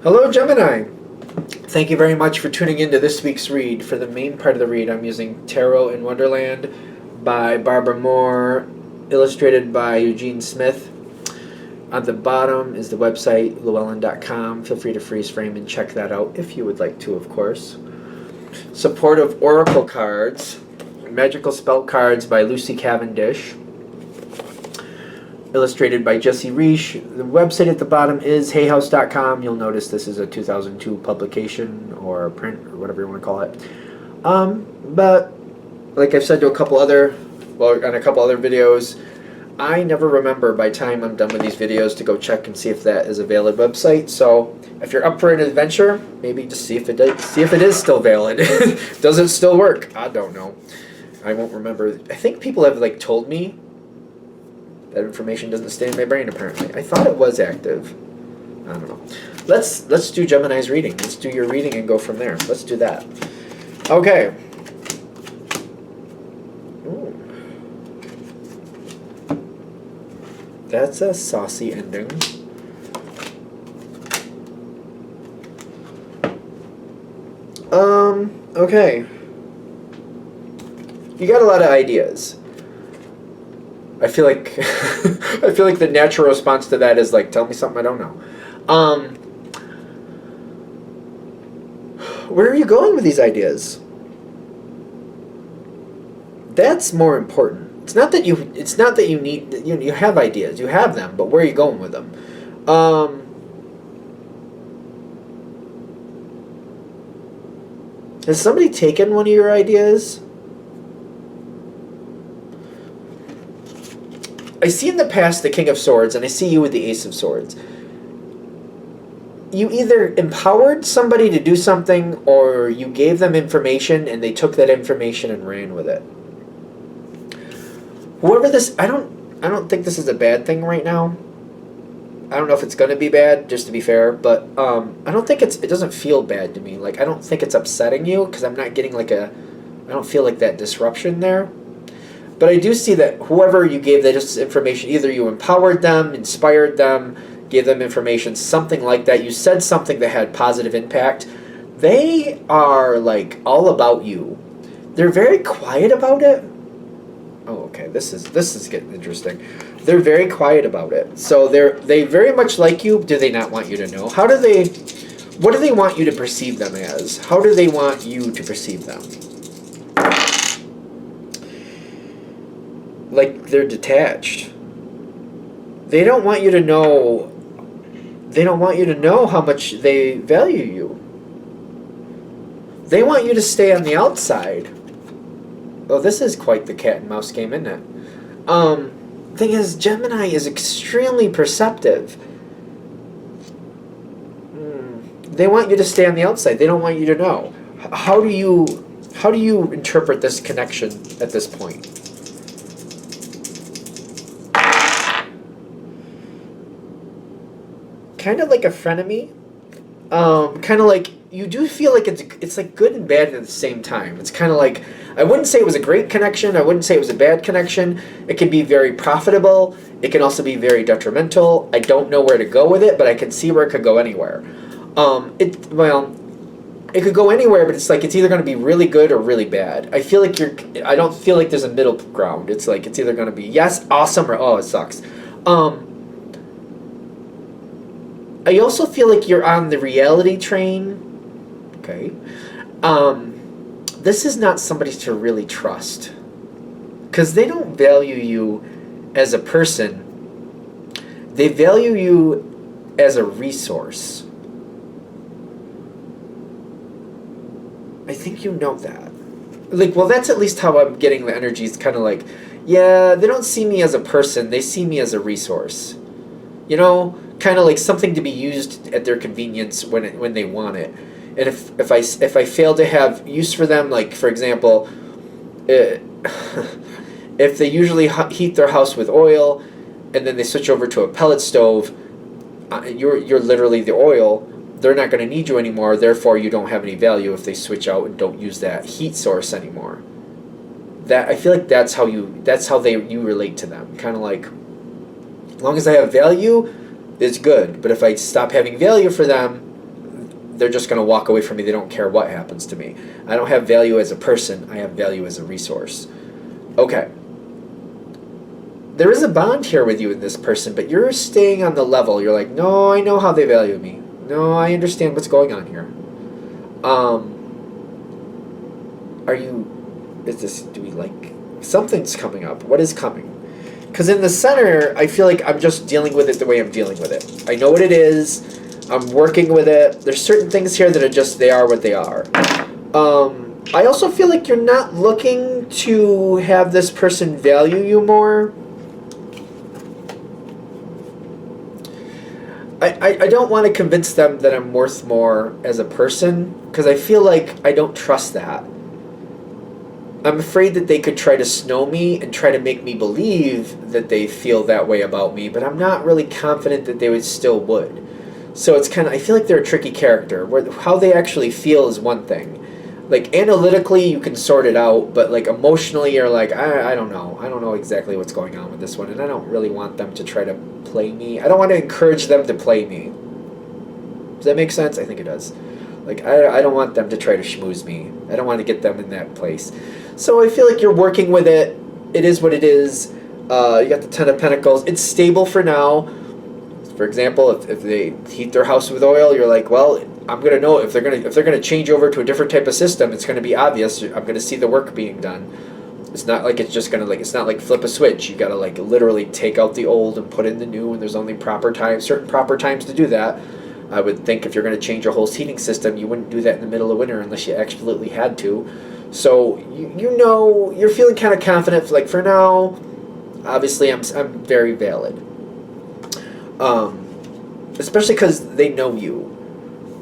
Hello, Gemini. Thank you very much for tuning into this week's read. For the main part of the read, I'm using Tarot in Wonderland by Barbara Moore, illustrated by Eugene Smith. On the bottom is the website, llewellyn.com. Feel free to freeze frame and check that out if you would like to, of course. Supportive Oracle cards, Magical Spell Cards by Lucy Cavendish, illustrated by Jesse Reish. The website at the bottom is hayhouse.com. You'll notice this is a 2002 publication or print or whatever you want to call it. But like I've said to on a couple other videos, I never remember by the time I'm done with these videos to go check and see if that is a valid website. So if you're up for an adventure, maybe just see if it is still valid. Does it still work? I don't know. I won't remember. I think people have told me that information doesn't stay in my brain, apparently. I thought it was active. I don't know. Let's do Gemini's reading. Let's do your reading and go from there. Let's do that. Okay. Ooh. That's a saucy ending. Okay. You got a lot of ideas. I feel like the natural response to that is tell me something I don't know. Where are you going with these ideas? That's more important. It's not that you need you have ideas. You have them, but where are you going with them? Has somebody taken one of your ideas? I see in the past the King of Swords, and I see you with the Ace of Swords. You either empowered somebody to do something, or you gave them information, and they took that information and ran with it. Whoever this, I don't think this is a bad thing right now. I don't know if it's going to be bad, just to be fair, but I don't think it doesn't feel bad to me. I don't think it's upsetting you, because I'm not getting I don't feel that disruption there. But I do see that whoever you gave this information, either you empowered them, inspired them, gave them information, something like that. You said something that had positive impact. They are all about you. They're very quiet about it. Oh, okay. This is getting interesting. They're very quiet about it. So they very much like you. Do they not want you to know? What do they want you to perceive them as? How do they want you to perceive them? They're detached. They don't want you to know. They don't want you to know how much they value you. They want you to stay on the outside. Oh, this is quite the cat and mouse game, isn't it? Thing is, Gemini is extremely perceptive. They want you to stay on the outside. They don't want you to know. How do you interpret this connection at this point? Kind of like a frenemy. Kind of you do feel it's good and bad at the same time. It's kind of I wouldn't say it was a great connection. I wouldn't say it was a bad connection. It can be very profitable. It can also be very detrimental. I don't know where to go with it, but I can see where it could go anywhere. It could go anywhere, but it's either going to be really good or really bad. I don't feel like there's a middle ground. It's it's either going to be yes, awesome, or oh, it sucks. I also feel like you're on the reality train. Okay. This is not somebody to really trust, because they don't value you as a person. They value you as a resource. I think you know that. Well, that's at least how I'm getting the energy. It's kind of yeah, they don't see me as a person. They see me as a resource. Kind of something to be used at their convenience when they want it. And if I fail to have use for them, for example, if they usually heat their house with oil, and then they switch over to a pellet stove, you're literally the oil. They're not going to need you anymore. Therefore, you don't have any value if they switch out and don't use that heat source anymore. That I feel like that's how you relate to them. Kind of as long as I have value, it's good. But if I stop having value for them, they're just going to walk away from me. They don't care what happens to me. I don't have value as a person. I have value as a resource. Okay. There is a bond here with you and this person, but you're staying on the level. You're like, no, I know how they value me. No, I understand what's going on here. Do we like, something's coming up. What is coming? Because in the center, I feel like I'm just dealing with it the way I'm dealing with it. I know what it is. I'm working with it. There's certain things here that are just, they are what they are. I also feel like you're not looking to have this person value you more. I don't want to convince them that I'm worth more as a person, because I feel like I don't trust that. I'm afraid that they could try to snow me and try to make me believe that they feel that way about me, but I'm not really confident that they still would. So it's kind of, I feel like they're a tricky character, where how they actually feel is one thing. Like, analytically, you can sort it out, but, like, emotionally, you're like, I don't know. I don't know exactly what's going on with this one, and I don't really want them to try to play me. I don't want to encourage them to play me. Does that make sense? I think it does. Like, I don't want them to try to schmooze me. I don't want to get them in that place. So I feel like you're working with it. It is what it is. You got the Ten of Pentacles. It's stable for now. For example, if they heat their house with oil, you're like, well, I'm gonna know if they're gonna change over to a different type of system. It's gonna be obvious. I'm gonna see the work being done. It's not like it's just gonna it's not like flip a switch. You gotta like literally take out the old and put in the new, and there's only certain proper times to do that. I would think if you're gonna change your whole heating system, you wouldn't do that in the middle of winter unless you absolutely had to. So you know you're feeling kind of confident. Like for now, obviously I'm very valid. Especially because they know you.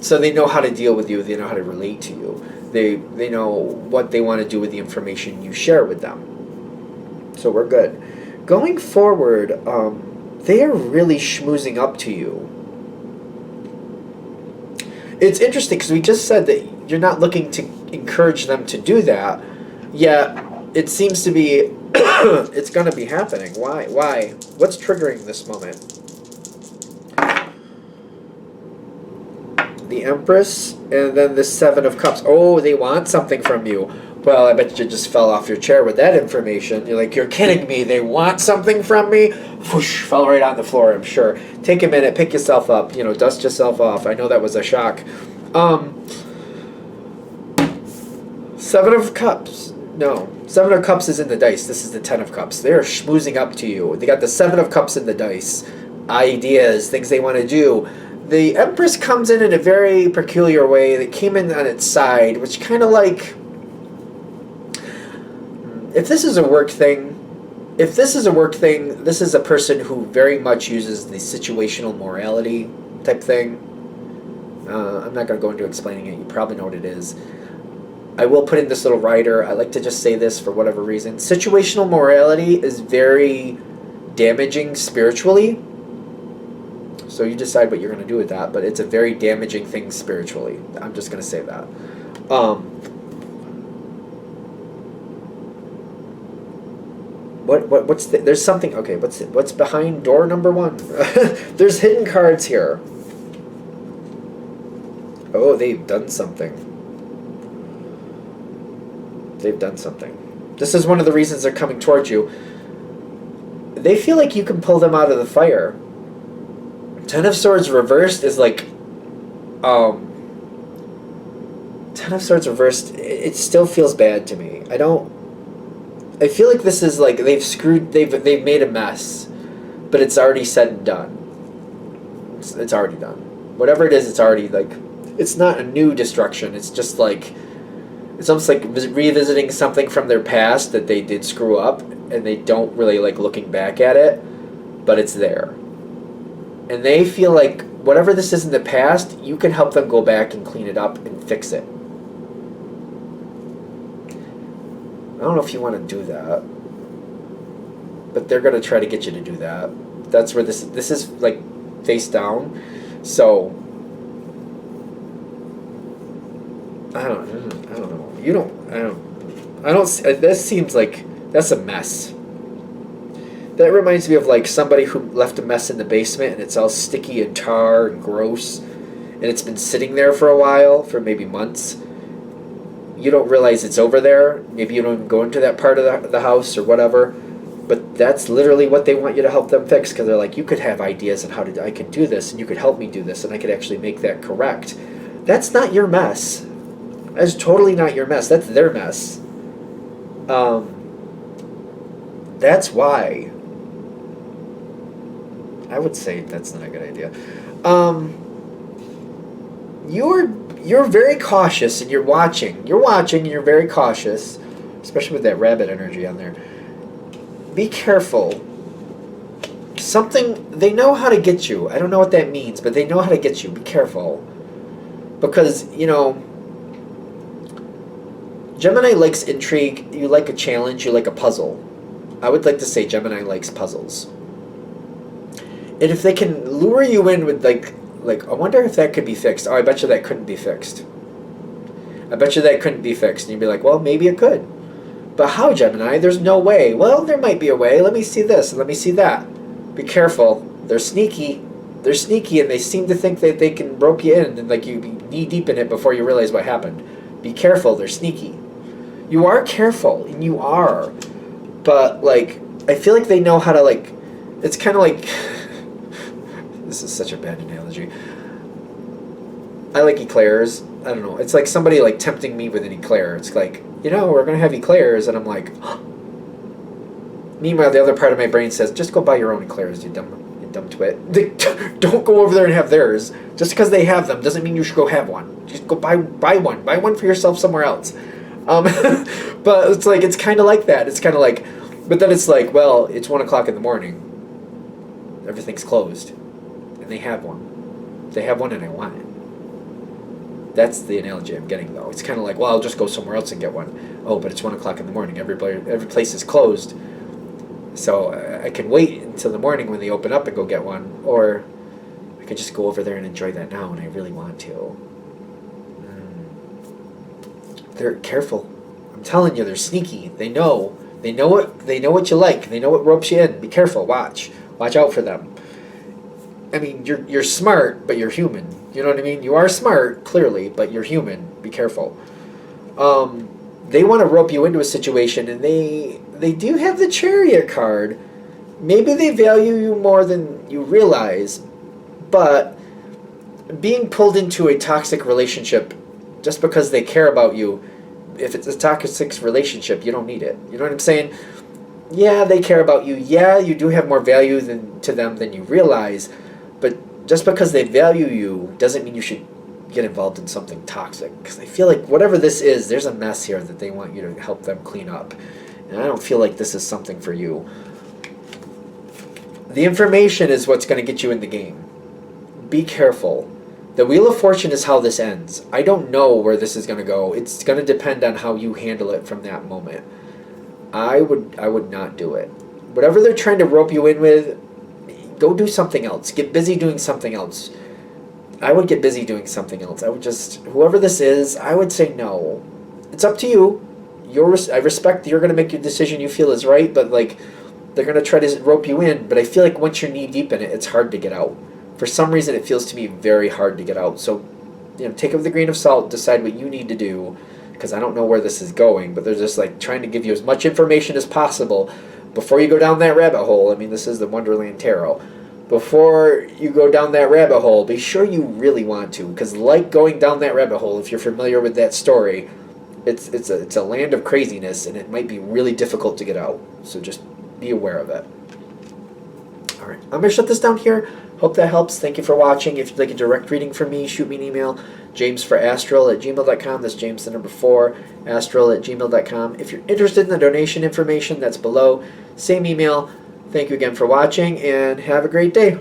So they know how to deal with you. They know how to relate to you. They know what they want to do with the information you share with them. So we're good. Going forward, they are really schmoozing up to you. It's interesting because we just said that you're not looking to encourage them to do that, yet it seems to be it's going to be happening. Why? What's triggering this moment? The Empress, and then the Seven of Cups. Oh, they want something from you. Well, I bet you just fell off your chair with that information. You're like, you're kidding me. They want something from me? Whoosh, fell right on the floor, I'm sure. Take a minute, pick yourself up, dust yourself off. I know that was a shock. Seven of Cups. No. Seven of Cups is in the dice. This is the Ten of Cups. They're schmoozing up to you. They got the Seven of Cups in the dice. Ideas, things they want to do. The Empress comes in a very peculiar way. That came in on its side, which kind of like, if this is a work thing, this is a person who very much uses the situational morality type thing. I'm not going to go into explaining it. You probably know what it is. I will put in this little rider. I like to just say this for whatever reason. Situational morality is very damaging spiritually. So you decide what you're going to do with that, but it's a very damaging thing spiritually. I'm just going to say that. There's something, okay, what's behind door number 1? There's hidden cards here. Oh, they've done something. This is one of the reasons they're coming towards you. They feel like you can pull them out of the fire. Ten of Swords reversed is like, Ten of Swords reversed, it still feels bad to me. I feel like this is like, they've made a mess, but it's already said and done. It's already done. Whatever it is, it's already like, it's not a new destruction, it's just like, it's almost like revisiting something from their past that they did screw up, and they don't really like looking back at it, but it's there. And they feel like whatever this is in the past, you can help them go back and clean it up and fix it. I don't know if you want to do that, but they're going to try to get you to do that. That's where this is like face down. So I don't know. This seems like that's a mess. That reminds me of like somebody who left a mess in the basement and it's all sticky and tar and gross, and it's been sitting there for a while, for maybe months. You don't realize it's over there. Maybe you don't even go into that part of the house or whatever. But that's literally what they want you to help them fix, because they're like, you could have ideas on I can do this, and you could help me do this, and I could actually make that correct. That's not your mess. That's totally not your mess. That's their mess. That's why I would say that's not a good idea. You're very cautious, and you're watching. You're watching, and you're very cautious, especially with that rabbit energy on there. Be careful. They know how to get you. I don't know what that means, but they know how to get you. Be careful. Because, Gemini likes intrigue. You like a challenge. You like a puzzle. I would like to say Gemini likes puzzles. And if they can lure you in with, I wonder if that could be fixed. Oh, I bet you that couldn't be fixed. I bet you that couldn't be fixed. And you'd be like, well, maybe it could. But how, Gemini? There's no way. Well, there might be a way. Let me see this and let me see that. Be careful. They're sneaky. They're sneaky, and they seem to think that they can rope you in and you be knee deep in it before you realize what happened. Be careful. They're sneaky. You are careful, and you are. But, I feel like they know how to, it's kind of like... This is such a bad analogy. I like eclairs. I don't know. It's like somebody, tempting me with an eclair. It's like, we're going to have eclairs, and I'm like... Meanwhile, the other part of my brain says, just go buy your own eclairs, you dumb twit. Don't go over there and have theirs. Just because they have them doesn't mean you should go have one. Just go buy one. Buy one for yourself somewhere else. But it's kind of like that. It's kind of like, but then it's like, well, it's 1 o'clock in the morning. Everything's closed. And they have one. They have one and I want it. That's the analogy I'm getting, though. It's kind of like, well, I'll just go somewhere else and get one. Oh, but it's 1 o'clock in the morning. Every place is closed. So I can wait until the morning when they open up and go get one. Or I could just go over there and enjoy that now, and I really want to. They're careful. I'm telling you, they're sneaky. They know. They know what you like. They know what ropes you in. Be careful. Watch out for them. I mean, you're smart, but you're human. You know what I mean? You are smart, clearly, but you're human. Be careful. They want to rope you into a situation, and they do have the Chariot card. Maybe they value you more than you realize, but being pulled into a toxic relationship just because they care about you, if it's a toxic relationship, you don't need it. You know what I'm saying? Yeah, they care about you. Yeah, you do have more value to them than you realize, but just because they value you doesn't mean you should get involved in something toxic. Because I feel like whatever this is, there's a mess here that they want you to help them clean up. And I don't feel like this is something for you. The information is what's going to get you in the game. Be careful. The Wheel of Fortune is how this ends. I don't know where this is going to go. It's going to depend on how you handle it from that moment. I would not do it. Whatever they're trying to rope you in with, go do something else. Get busy doing something else. I would get busy doing something else. I would just, whoever this is, I would say no. It's up to you. I respect you're going to make your decision you feel is right, but they're going to try to rope you in. But I feel like once you're knee deep in it, it's hard to get out. For some reason, it feels to me very hard to get out. So, take it with a grain of salt. Decide what you need to do, because I don't know where this is going. But they're just trying to give you as much information as possible before you go down that rabbit hole. I mean, this is the Wonderland Tarot. Before you go down that rabbit hole, be sure you really want to, because going down that rabbit hole, if you're familiar with that story, it's a land of craziness, and it might be really difficult to get out. So just be aware of it. All right, I'm going to shut this down here. Hope that helps. Thank you for watching. If you'd like a direct reading from me, shoot me an email, jamesforastral@gmail.com. That's James the number 4, astral@gmail.com. If you're interested in the donation information, that's below. Same email. Thank you again for watching, and have a great day.